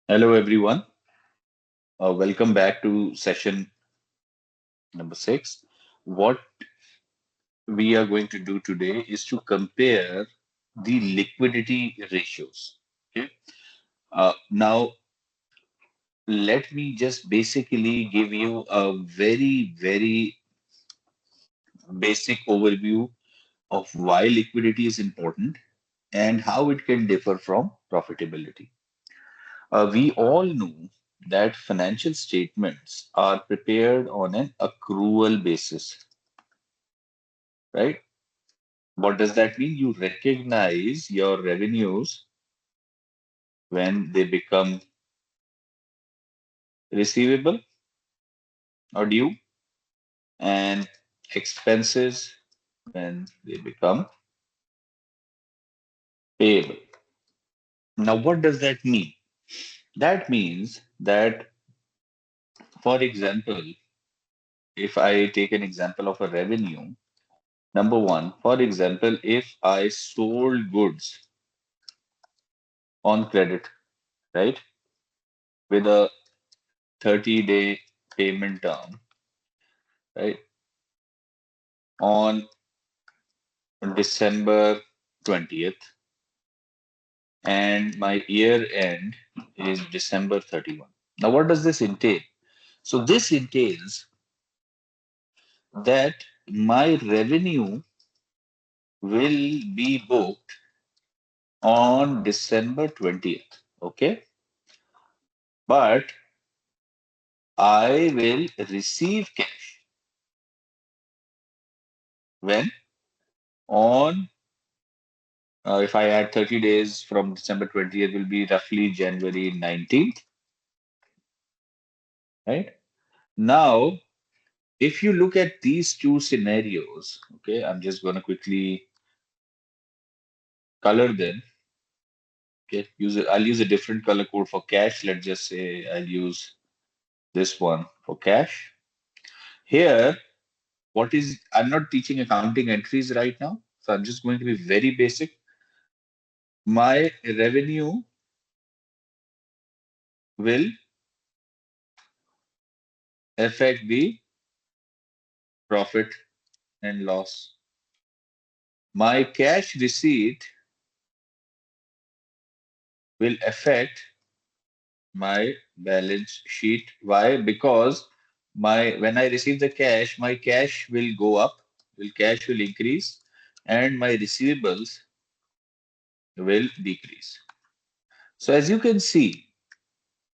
Hello, everyone. Welcome back to session number six. What we are going to do today is to compare the liquidity ratios. Okay. Now, let me just basically give you a very basic overview of why liquidity is important and how it can differ from profitability. We all know that financial statements are prepared on an accrual basis, right? What does that mean? You recognize your revenues when they become receivable or due, and expenses when they become payable. Now, what does that mean? That means that, for example, if I take an example of a revenue, number one, for example, if I sold goods on credit, right, with a 30-day payment term, right, on December 20th, and my year end is December 31. Now, what does this entail? So, this entails that my revenue will be booked on December 20th. Okay. But I will receive cash when on, if I add 30 days from December 20th, will be roughly January 19th. Right. Now, if you look at these two scenarios, okay, I'm just going to quickly color them. Okay, I'll use a different color code for cash. Let's just say I'll use this one for cash. Here, I'm not teaching accounting entries right now, so I'm just going to be very basic. My revenue will affect the profit and loss. My cash receipt will affect my balance sheet. Why? Because my when I receive the cash, my cash will go up, cash will increase, and my receivables will decrease. So as you can see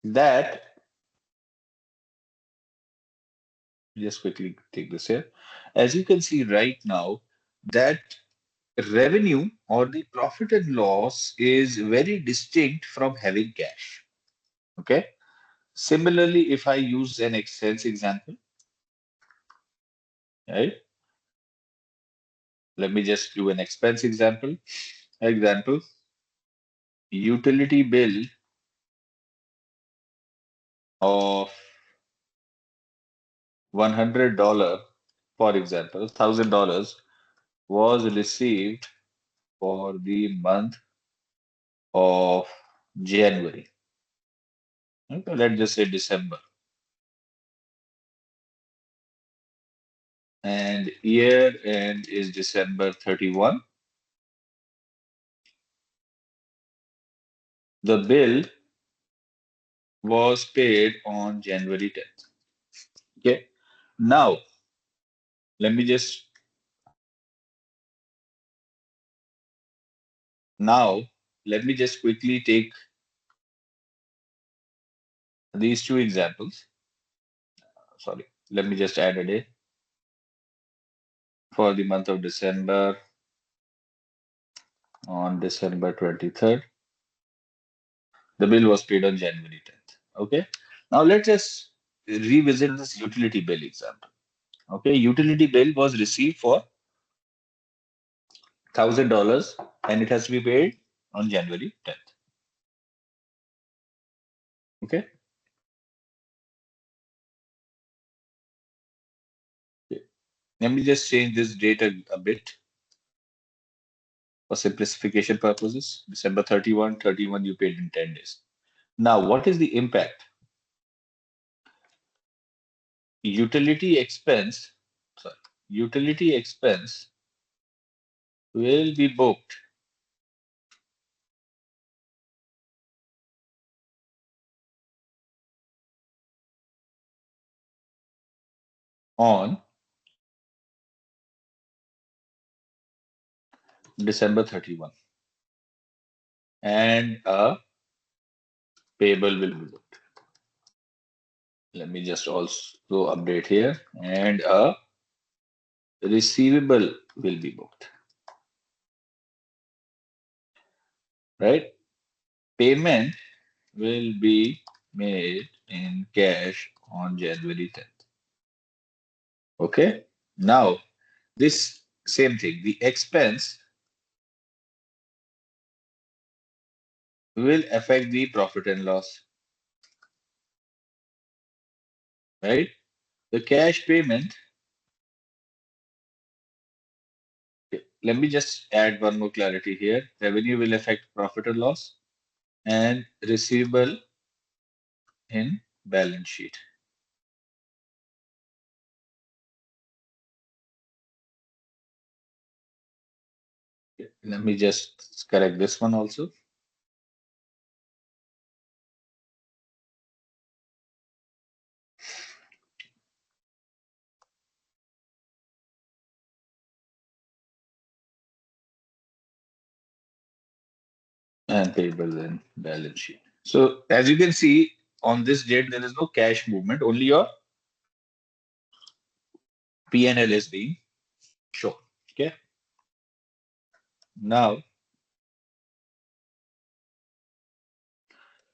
that, just quickly take this here. As you can see right now, that revenue or the profit and loss is very distinct from having cash. Okay. Similarly, if I use an expense example, right? Let me just do an expense example. Example, utility bill of $100, for example, $1,000 was received for the month of January. Okay, let's just say December. And year end is December 31. The bill was paid on January 10th. Okay. Now, let me just now let me just quickly take these two examples. Sorry, let me just add a day for the month of December on December 23rd. The bill was paid on January 10th. Okay. Now let's just revisit this utility bill example. Okay. Utility bill was received for $1,000 and it has to be paid on January 10th. Okay. Okay. Let me just change this date a bit for simplification purposes. December 31, 31 you paid in 10 days. Now, what is the impact? Utility expense, sorry, utility expense will be booked on December 31 and a payable will be booked. Let me just also update here, and a receivable will be booked, right? Payment will be made in cash on January 10th. Okay. Now, this same thing, the expense will affect the profit and loss, right? The cash payment, let me just add one more clarity here. Revenue will affect profit and loss, and receivable in balance sheet. Let me just correct this one also. And payable in balance sheet. So as you can see, on this date, there is no cash movement, only your P&L is being shown. Okay. Now,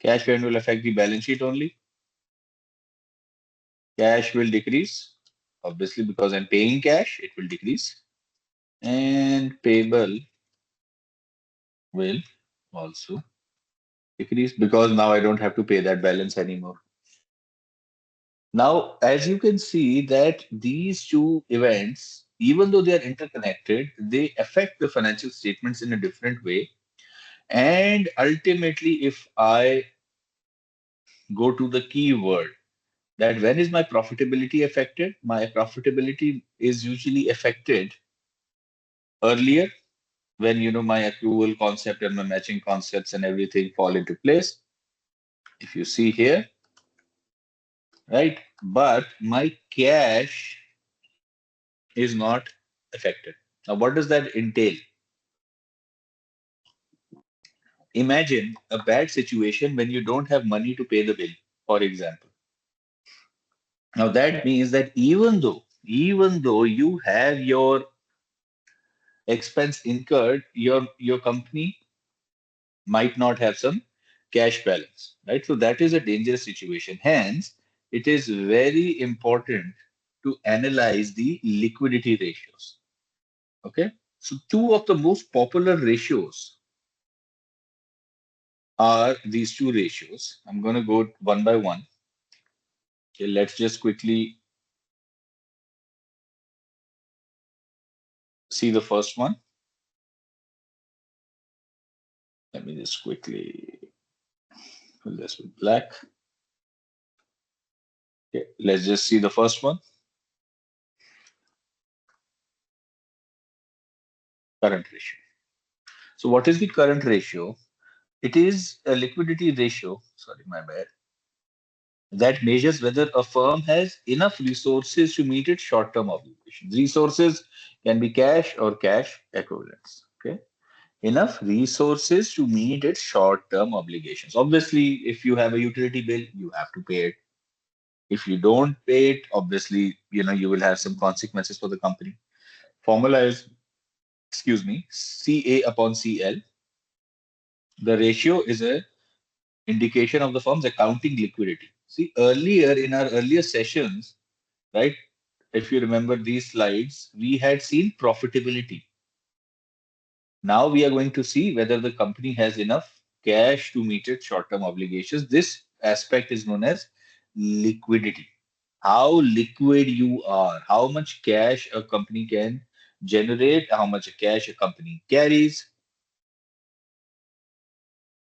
cash payment will affect the balance sheet only. Cash will decrease, obviously, because I'm paying cash, it will decrease. And payable will also decrease because now I don't have to pay that balance anymore. Now, as you can see that these two events, even though they are interconnected, they affect the financial statements in a different way. And ultimately, if I go to the key word, that when is my profitability affected? My profitability is usually affected earlier when my accrual concept and my matching concepts and everything fall into place. If you see here, right? But my cash is not affected. Now, what does that entail? Imagine a bad situation when you don't have money to pay the bill, for example. Now that means that even though you have your expense incurred, your company might not have some cash balance, right? So that is a dangerous situation. Hence, it is very important to analyze the liquidity ratios. Okay. So two of the most popular ratios are these two ratios. I'm going to go one by one. Okay, let's just quickly see the first one. Let me just quickly fill this with black. Okay, let's just see the first one, current ratio. So what is the current ratio? It is a liquidity ratio, sorry, my bad, that measures whether a firm has enough resources to meet its short-term obligations. Resources can be cash or cash equivalents. Okay. Enough resources to meet its short-term obligations. Obviously, if you have a utility bill, you have to pay it. If you don't pay it, obviously, you will have some consequences for the company. Formula is, excuse me, CA upon CL. The ratio is a indication of the firm's accounting liquidity. See, earlier in our earlier sessions, right? If you remember these slides, we had seen profitability. Now we are going to see whether the company has enough cash to meet its short-term obligations. This aspect is known as liquidity. How liquid you are, how much cash a company can generate, how much cash a company carries.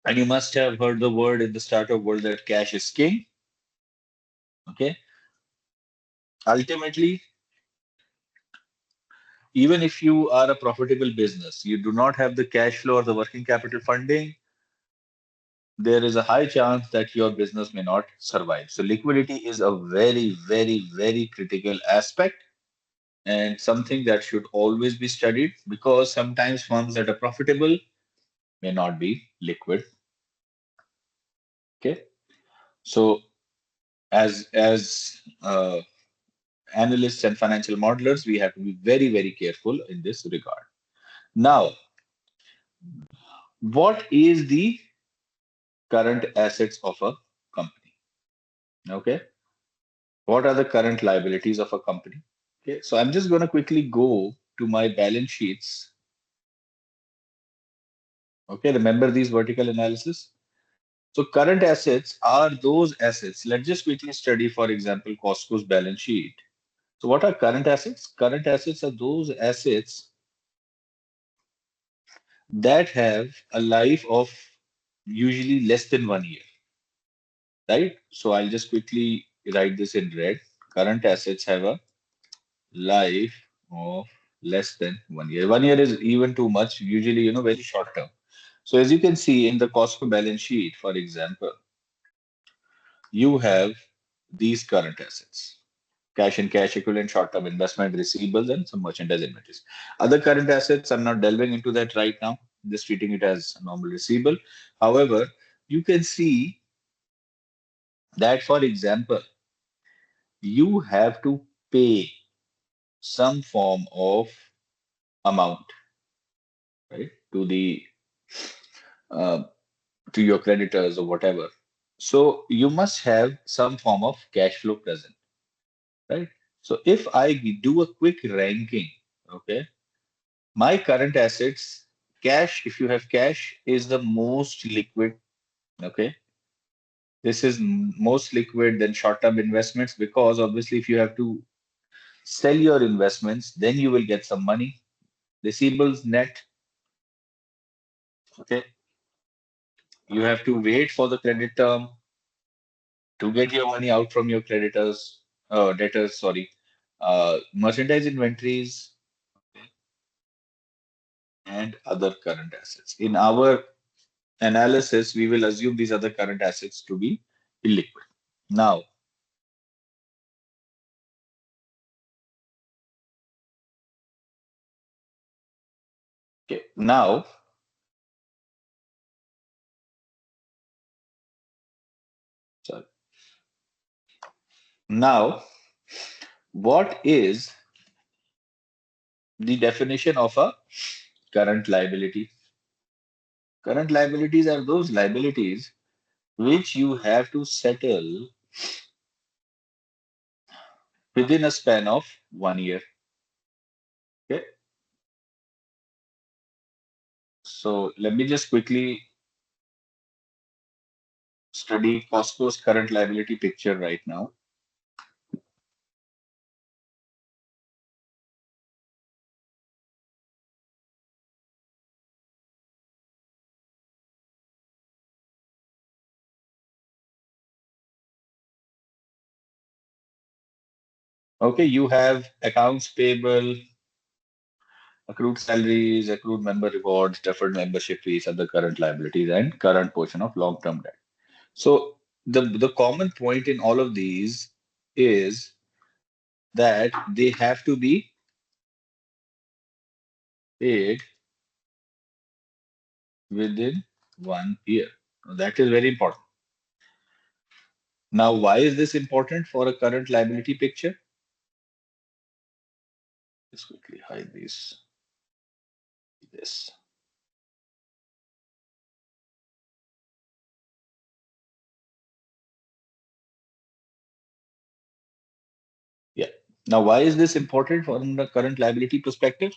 And you must have heard the word in the startup world that cash is king. Okay. Ultimately, even if you are a profitable business, you do not have the cash flow or the working capital funding, there is a high chance that your business may not survive. So liquidity is a very, very, very critical aspect and something that should always be studied because sometimes firms that are profitable may not be liquid. Okay. So as analysts and financial modelers, we have to be very, very careful in this regard. Now, what is the current assets of a company? Okay. What are the current liabilities of a company? Okay. So I'm just going to quickly go to my balance sheets. Okay. Remember these vertical analysis. So current assets are those assets. Let's just quickly study, for example, Costco's balance sheet. So what are current assets? Current assets are those assets that have a life of usually less than 1 year, right? So I'll just quickly write this in red. Current assets have a life of less than 1 year. 1 year is even too much, usually, very short term. So as you can see in the Costco balance sheet, for example, you have these current assets. Cash and cash equivalent, short-term investment, receivables, and some merchandise inventories. Other current assets, I'm not delving into that right now, just treating it as a normal receivable. However, you can see that, for example, you have to pay some form of amount, right, uh, to your creditors or whatever. So you must have some form of cash flow present, right? So if I do a quick ranking, okay, my current assets, cash, if you have cash, is the most liquid. Okay. This is most liquid than short-term investments because obviously if you have to sell your investments, then you will get some money. Receivables net, okay. You have to wait for the credit term to get your money out from your creditors, debtors, sorry. Merchandise inventories and other current assets. In our analysis, we will assume these other current assets to be illiquid. Now, okay, sorry. Now, what is the definition of a current liability? Current liabilities are those liabilities which you have to settle within a span of 1 year. Okay. So let me just quickly study Costco's current liability picture right now. Okay, you have accounts payable, accrued salaries, accrued member rewards, deferred membership fees, other current liabilities, and current portion of long-term debt. So the common point in all of these is that they have to be paid within 1 year. That is very important. Now, why is this important for a current liability picture? Let's quickly hide this. Yeah. Now, why is this important from the current liability perspective?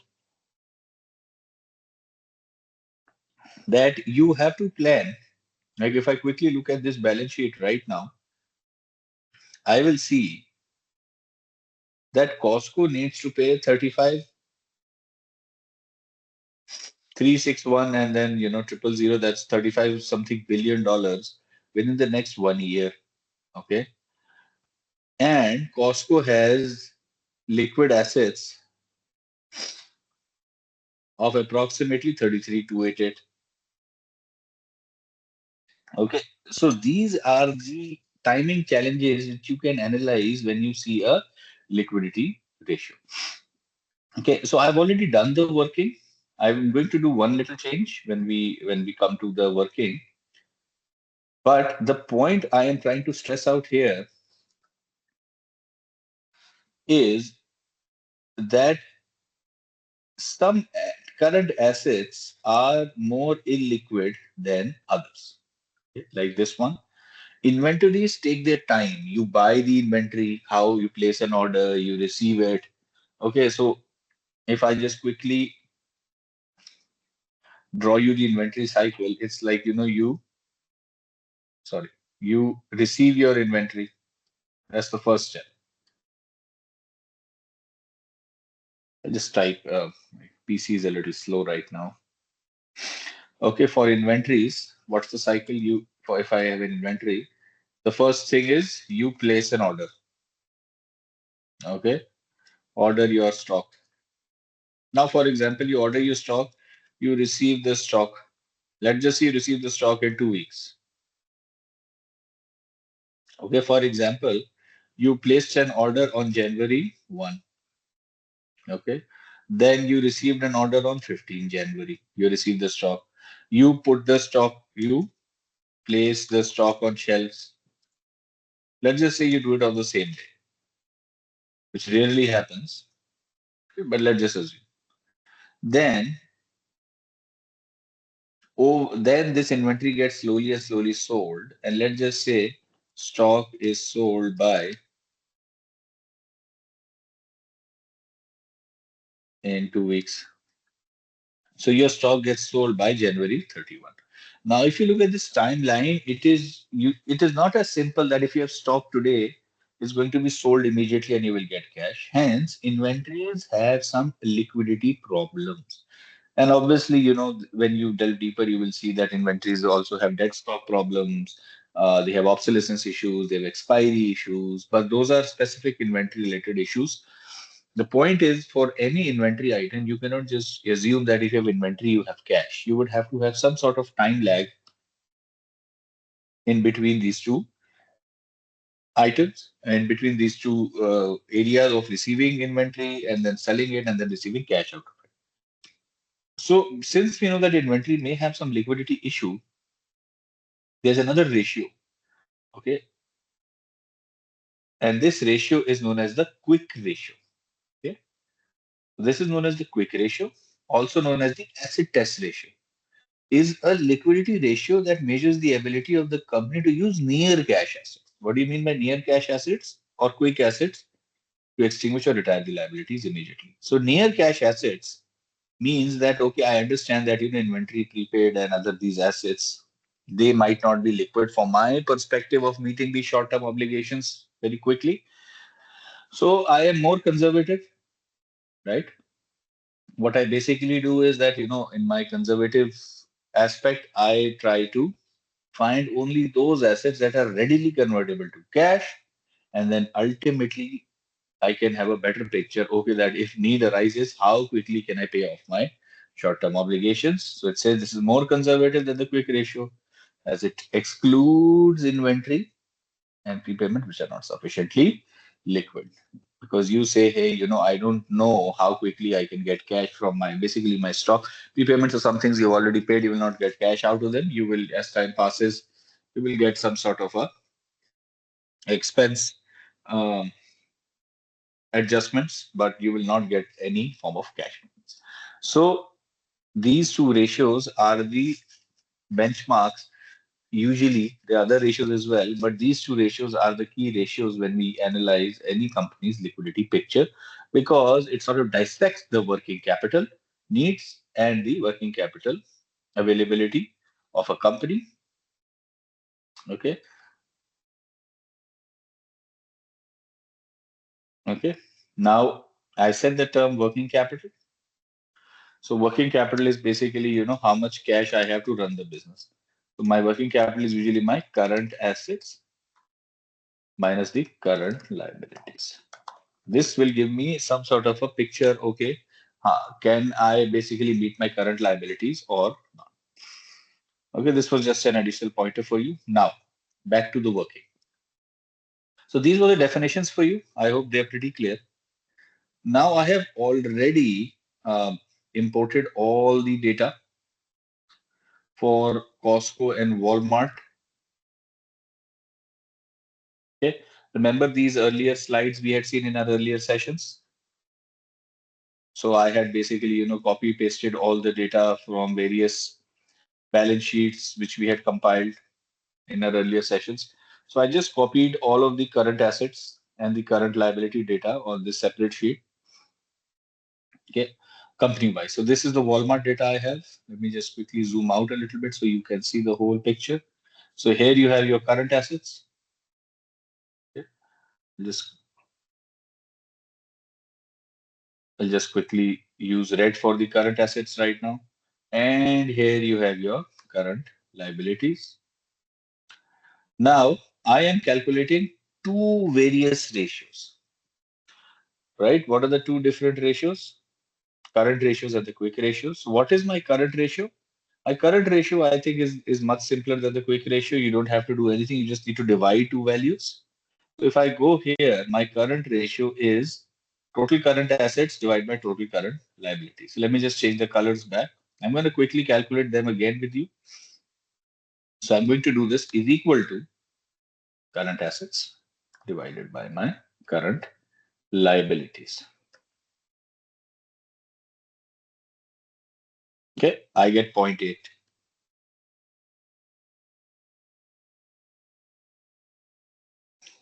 That you have to plan. Like if I quickly look at this balance sheet right now, I will see that Costco needs to pay 35 361 and then, triple zero, that's 35 something billion dollars within the next 1 year. Okay. And Costco has liquid assets of approximately 33,288. Okay. So these are the timing challenges that you can analyze when you see a liquidity ratio. Okay. So I've already done the working. I'm going to do one little change when we come to the working. But the point I am trying to stress out here is that some current assets are more illiquid than others. Okay, like this one. Inventories take their time. You buy the inventory, how you place an order, you receive it. Okay, so if I just quickly draw you the inventory cycle, it's like, sorry, you receive your inventory. That's the first step. I just type, my PC is a little slow right now. Okay, for inventories, what's the cycle for if I have an inventory? The first thing is you place an order. Okay, order your stock. Now, for example, you order your stock, you receive the stock. Let's just say you receive the stock in 2 weeks. Okay, for example, you placed an order on January 1. Okay, then you received an order on 15 January. You received the stock. You place the stock on shelves. Let's just say you do it on the same day, which rarely happens, but let's just assume. Then, then this inventory gets slowly and slowly sold, and let's just say stock is sold by in 2 weeks. So your stock gets sold by January 31. Now, if you look at this timeline, it is not as simple that if you have stock today, it's going to be sold immediately and you will get cash. Hence, inventories have some liquidity problems. And obviously, when you delve deeper, you will see that inventories also have dead stock problems. They have obsolescence issues, they have expiry issues, but those are specific inventory related issues. The point is, for any inventory item, you cannot just assume that if you have inventory, you have cash. You would have to have some sort of time lag in between these two items and between these two areas of receiving inventory and then selling it and then receiving cash out of it. So, since we know that inventory may have some liquidity issue, there's another ratio. Okay. And this ratio is known as the quick ratio. Okay. This is known as the quick ratio, also known as the acid test ratio. Is a liquidity ratio that measures the ability of the company to use near cash assets. What do you mean by near cash assets or quick assets? To extinguish or retire the liabilities immediately. So near cash assets means that, okay, I understand that inventory, prepaid, and other these assets, they might not be liquid from my perspective of meeting these short-term obligations very quickly. So I am more conservative, right? What I basically do is that, in my conservative aspect, I try to find only those assets that are readily convertible to cash, and then ultimately I can have a better picture. Okay, that if need arises, how quickly can I pay off my short-term obligations? So it says this is more conservative than the quick ratio, as it excludes inventory and prepayment which are not sufficiently liquid. Because you say, hey, I don't know how quickly I can get cash from basically my stock. Prepayments are some things you've already paid, you will not get cash out of them. You will, as time passes, you will get some sort of a expense um, adjustments, but you will not get any form of cash. So these two ratios are the benchmarks. Usually, there are other ratios as well, but these two ratios are the key ratios when we analyze any company's liquidity picture because it sort of dissects the working capital needs and the working capital availability of a company. Okay. Okay. Now, I said the term working capital. So working capital is basically, how much cash I have to run the business. So my working capital is usually my current assets minus the current liabilities. This will give me some sort of a picture. Okay, can I basically meet my current liabilities or not? Okay, this was just an additional pointer for you. Now, back to the working. So these were the definitions for you. I hope they're pretty clear. Now I have already imported all the data for Costco and Walmart. Okay. Remember these earlier slides we had seen in our earlier sessions? So I had basically, copy pasted all the data from various balance sheets which we had compiled in our earlier sessions. So I just copied all of the current assets and the current liability data on this separate sheet. Okay, company wise. So this is the Walmart data I have. Let me just quickly zoom out a little bit so you can see the whole picture. So here you have your current assets. Okay. Just I'll just quickly use red for the current assets right now. And here you have your current liabilities. Now I am calculating two various ratios, right? What are the two different ratios? Current ratios and the quick ratios. So what is my current ratio? My current ratio, I think, is much simpler than the quick ratio. You don't have to do anything. You just need to divide two values. So if I go here, my current ratio is total current assets divided by total current liabilities. So let me just change the colors back. I'm going to quickly calculate them again with you. So I'm going to do this is equal to current assets divided by my current liabilities. Okay, I get 0.8.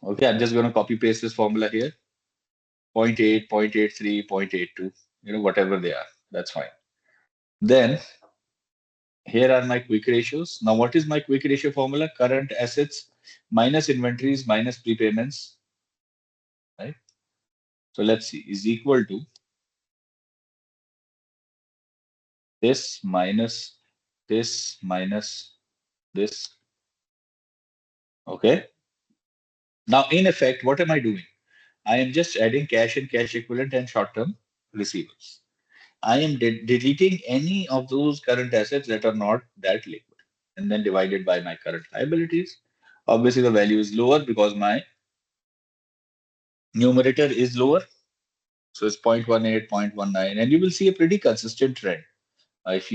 Okay, I'm just going to copy paste this formula here. 0.8, 0.83, 0.82, whatever they are. That's fine. Then here are my quick ratios. Now, what is my quick ratio formula? Current assets minus inventories minus prepayments, right? So let's see, is equal to this minus this minus this. Okay. Now, in effect, what am I doing? I am just adding cash and cash equivalent and short-term receivables. I am deleting any of those current assets that are not that liquid and then divided by my current liabilities. Obviously, the value is lower because my numerator is lower. So it's 0.18, 0.19, and you will see a pretty consistent trend. If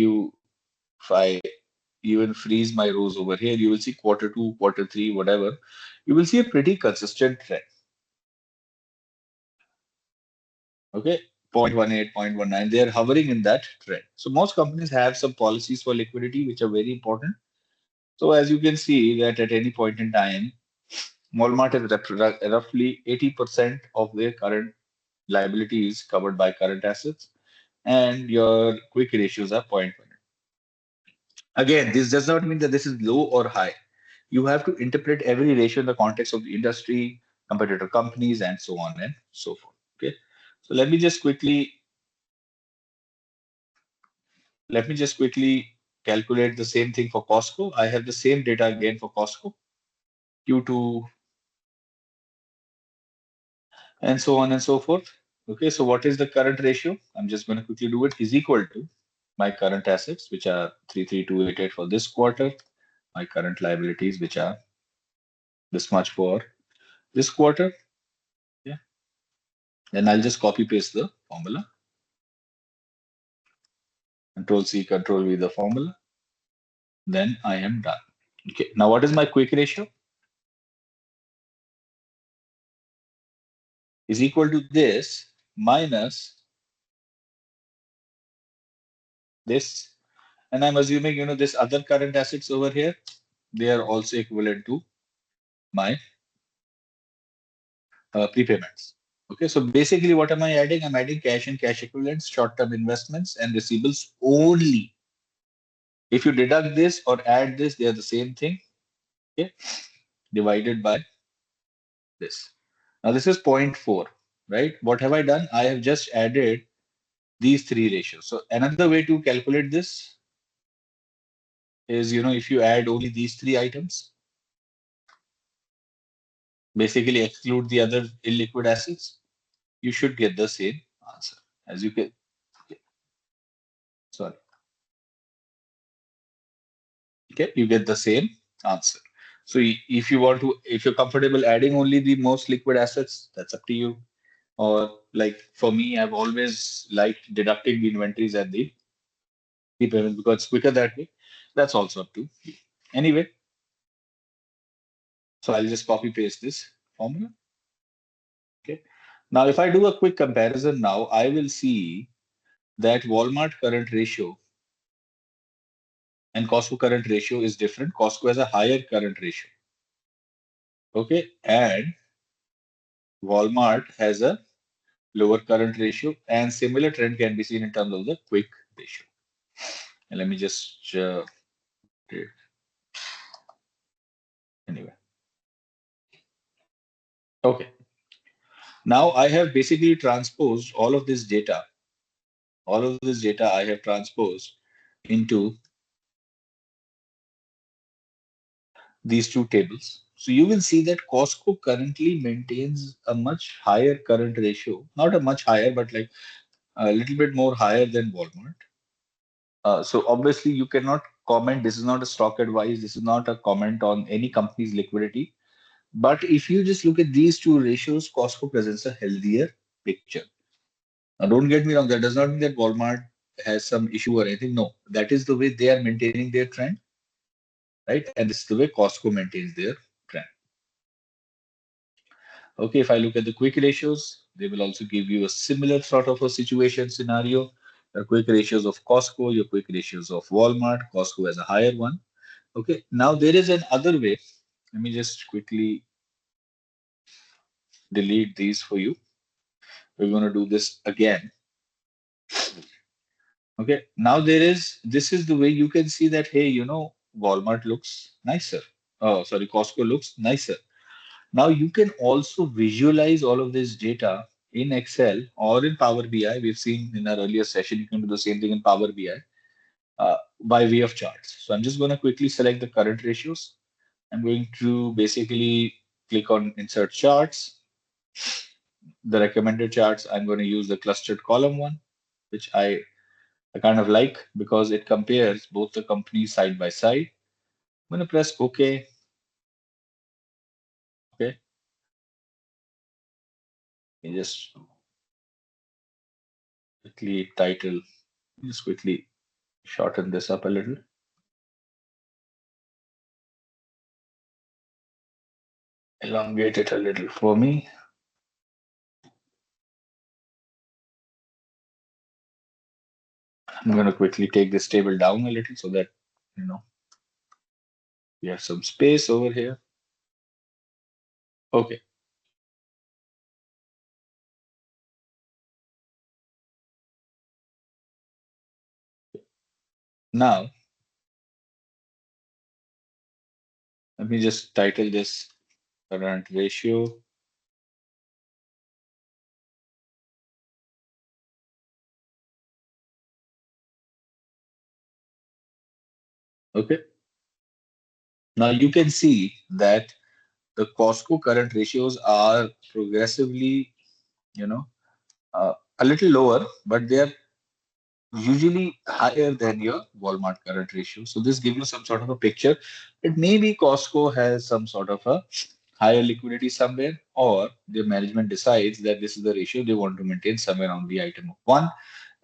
I even freeze my rows over here, you will see quarter two, quarter three, whatever. You will see a pretty consistent trend. Okay, 0.18, 0.19, they are hovering in that trend. So most companies have some policies for liquidity, which are very important. So as you can see that at any point in time, Walmart has roughly 80% of their current liabilities covered by current assets, and your quick ratios are 0.1. Again, this does not mean that this is low or high. You have to interpret every ratio in the context of the industry, competitor companies, and so on and so forth. Okay. So let me just quickly calculate the same thing for Costco. I have the same data again for Costco, Q2, and so on and so forth. Okay, so what is the current ratio? I'm just going to quickly do it, is equal to my current assets, which are 33288 for this quarter, my current liabilities, which are this much for this quarter. Yeah. Then I'll just copy paste the formula. Control C, Control V the formula. Then I am done. Okay. Now what is my quick ratio? Is equal to this minus this. And I'm assuming, this other current assets over here, they are also equivalent to my prepayments. Okay, so basically what am I adding? I'm adding cash and cash equivalents, short-term investments, and receivables only. If you deduct this or add this, they are the same thing. Okay, divided by this. Now this is 0.4, right? What have I done? I have just added these three ratios. So another way to calculate this is, if you add only these three items, basically exclude the other illiquid assets, you should get the same answer. As you can, sorry, okay, you get the same answer. So if you want to, if you're comfortable adding only the most liquid assets, that's up to you. Or like for me, I've always liked deducting the inventories at the payment because it's quicker that way. That's also up to you. Anyway, so I'll just copy paste this formula. Okay. Now, if I do a quick comparison now, I will see that Walmart current ratio and Costco current ratio is different. Costco has a higher current ratio. Okay. And Walmart has a lower current ratio. And similar trend can be seen in terms of the quick ratio. And let me just, anyway. Okay. Now I have basically transposed all of this data I have transposed into these two tables. So you will see that Costco currently maintains a much higher current ratio, not a much higher, but like a little bit more higher than Walmart. So obviously you cannot comment. This is not a stock advice. This is not a comment on any company's liquidity. But if you just look at these two ratios, Costco presents a healthier picture. Now, don't get me wrong. That does not mean that Walmart has some issue or anything. No, that is the way they are maintaining their trend, right? And this is the way Costco maintains their trend. Okay, if I look at the quick ratios, they will also give you a similar sort of a situation scenario. Your quick ratios of Costco, your quick ratios of Walmart. Costco has a higher one. Okay, now there is another way. Let me just quickly delete these for you. We're going to do this again. Okay, now this is the way you can see that, hey, Walmart looks nicer. Oh, sorry, Costco looks nicer. Now you can also visualize all of this data in Excel or in Power BI. We've seen in our earlier session, you can do the same thing in Power BI by way of charts. So I'm just going to quickly select the current ratios. I'm going to basically click on Insert Charts. The recommended charts, I'm going to use the clustered column one, which I kind of like because it compares both the companies side by side. I'm going to press OK. Okay. You just quickly title, just quickly shorten this up a little. Elongate it a little for me. I'm going to quickly take this table down a little so that, you know, we have some space over here. Okay. Now, let me just title this current ratio. Okay. Now you can see that the Costco current ratios are progressively, you know, a little lower, but they are usually higher than your Walmart current ratio. So this gives you some sort of a picture. It maybe Costco has some sort of a higher liquidity somewhere, or the management decides that this is the ratio they want to maintain somewhere on the item of one,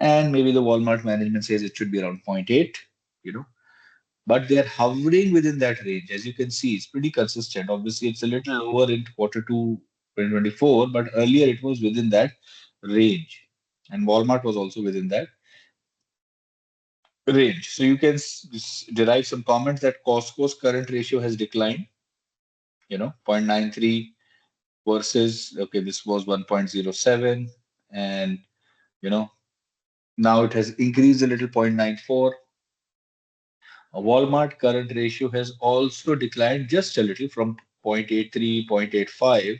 and maybe the Walmart management says it should be around zero point 0.8, you know, but they're hovering within that range. As you can see, it's pretty consistent. Obviously, it's a little lower in quarter two 2024, but earlier it was within that range. And Walmart was also within that range. So you can derive some comments that Costco's current ratio has declined, 0.93 versus, okay, this was 1.07. And, you know, now it has increased a little, 0.94. A Walmart current ratio has also declined just a little from 0.83, 0.85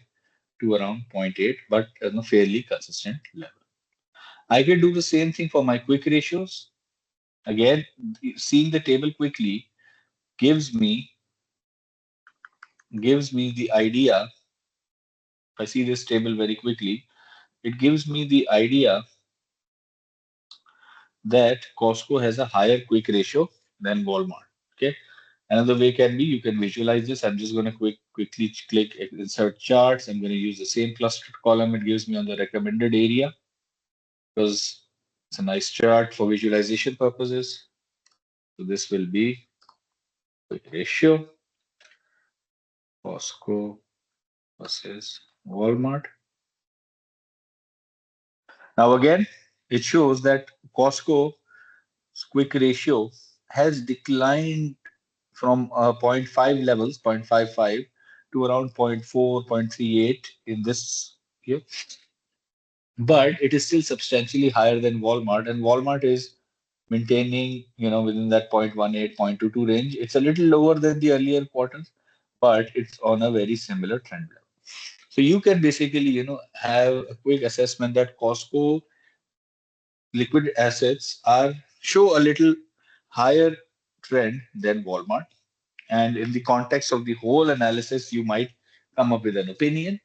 to around zero point 0.8, but at a fairly consistent level. I can do the same thing for my quick ratios. Again, seeing the table quickly gives me the idea. If I see this table very quickly, it gives me the idea that Costco has a higher quick ratio than Walmart. Okay. Another way can be you can visualize this. I'm just going to quickly click insert charts. I'm going to use the same clustered column it gives me on the recommended area because it's a nice chart for visualization purposes. So this will be quick ratio, Costco versus Walmart. Now again, it shows that Costco's quick ratio has declined from zero point 0.5 levels, 0.55 to around zero point 0.4, 0.38 in this year. But it is still substantially higher than Walmart, and Walmart is maintaining, within that 0.18, 0.22 range. It's a little lower than the earlier quarters, but it's on a very similar trend level. So you can basically, have a quick assessment that Costco liquid assets are show a little higher trend than Walmart. And in the context of the whole analysis, you might come up with an opinion,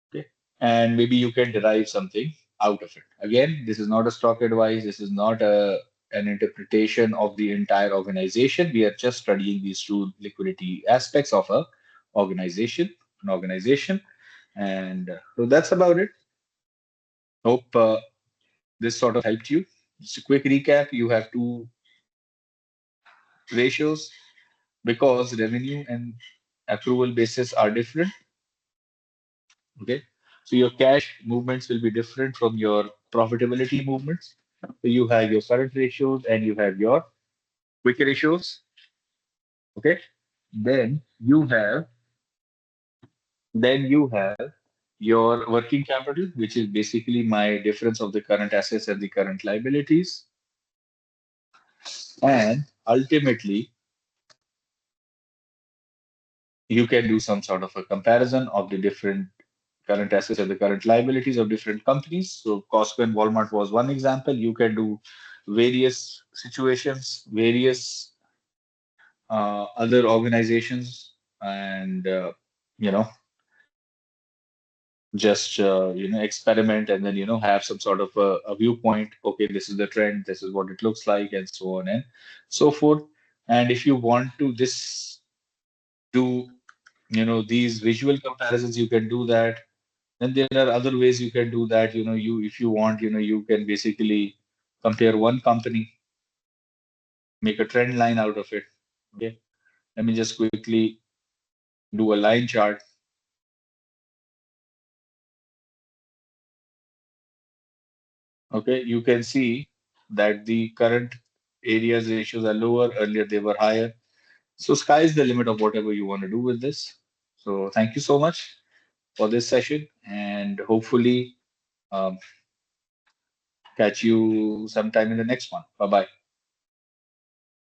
okay? And maybe you can derive something out of it. Again, this is not a stock advice. This is not an interpretation of the entire organization. We are just studying these two liquidity aspects of an organization. And so that's about it. Hope this sort of helped you. Just a quick recap. You have two ratios because revenue and accrual basis are different. Okay. So your cash movements will be different from your profitability movements. So you have your current ratios and you have your quick ratios. Okay. Then you have then you have your working capital, which is basically my difference of the current assets and the current liabilities. And ultimately, you can do some sort of a comparison of the different current assets and the current liabilities of different companies. So Costco and Walmart was one example. You can do various situations, various other organizations, and you know just experiment and then have some sort of a viewpoint. Okay, this is the trend. This is what it looks like, and so on and so forth. And if you want to this do these visual comparisons, you can do that. Then there are other ways you can do that. You if you want, you can basically compare one company, make a trend line out of it. Okay. Let me just quickly do a line chart. Okay. You can see that the current areas ratios are lower. Earlier they were higher. So sky is the limit of whatever you want to do with this. So thank you so much for this session, and hopefully um, catch you sometime in the next one. Bye bye.